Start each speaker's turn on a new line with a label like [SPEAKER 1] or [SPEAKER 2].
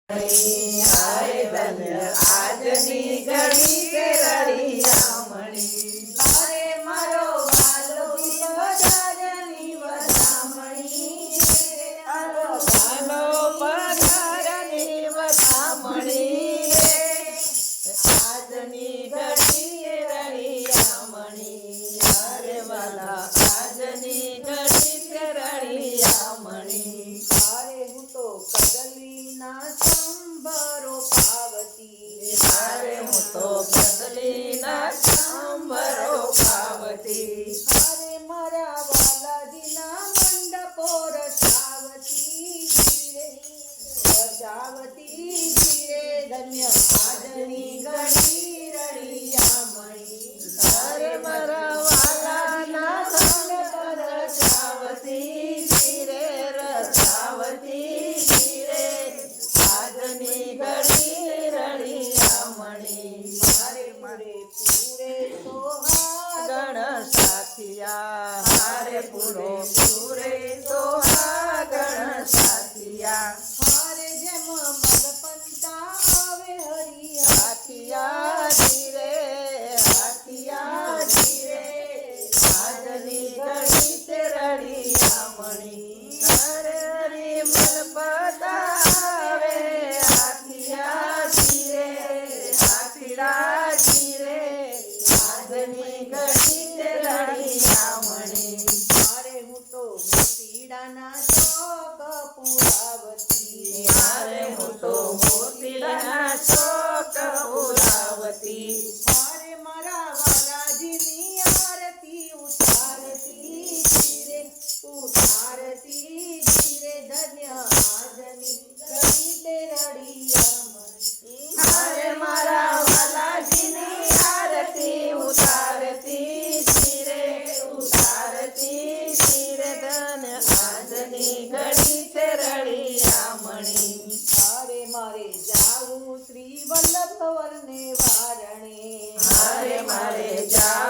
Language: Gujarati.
[SPEAKER 1] હાય ધન્ય આજની ઘડી તે રળિયામણી.
[SPEAKER 2] અરે મારો વાલો પધારની વધામણી.
[SPEAKER 1] હાલો પધારની વધામણી. આજની ઘડી એ રળિયામણી. અરે વાલા આજની ઘડી તે રળિયામણી.
[SPEAKER 2] અરે હું તો કદલીના સંભરો પાવતી.
[SPEAKER 1] અરે હું તો કદલીના સંભરો પાવતી.
[SPEAKER 2] અરે મારા વાલાજીના મંડપો રચાવતી રે. રચાવતી રે. ધન્ય આજની ઘડી રળિયામણી.
[SPEAKER 1] અરે મારા વાલાના મંડપ રચાવતી રે. રચાવતી રે. આજની ઘડી રળિયામણી.
[SPEAKER 2] મારે મારે પૂરે સોહાગ.
[SPEAKER 1] ગણ સાથિયા હારે પૂરો પૂરે સોહાગણ સાથિયા.
[SPEAKER 2] હારે જેમ મલપંતા આવે હરિયા.
[SPEAKER 1] હાથિયા ધીરે હાથિયા ધીરે. આજની ઘડી તે રળિયામણી. હરે હરિ મન પધારે. હાથિયા ધીરે હાથીડા ધીરે. આજની ઘડી તે રળિયામણી.
[SPEAKER 2] મારે હું તો મોતીડાના ચોક પુરાવતી.
[SPEAKER 1] હારે હું તો મોતીડાના ચોક પુરાવતી.
[SPEAKER 2] મારે મારા વાલાજીની આરતી ઉતારતી રે. ઉતારતી રે. ધન્ય આજની ઘડી તે રળિયામણી.
[SPEAKER 1] હારે મારા વાલાજીની આરતી ઉતારતી રે. ઉતારતી રે. ધન આજની ઘડી તે રળિયામણી.
[SPEAKER 2] હારે મારે જાવું શ્રી વલ્લભ વરને વારણે.
[SPEAKER 1] હારે મારે જા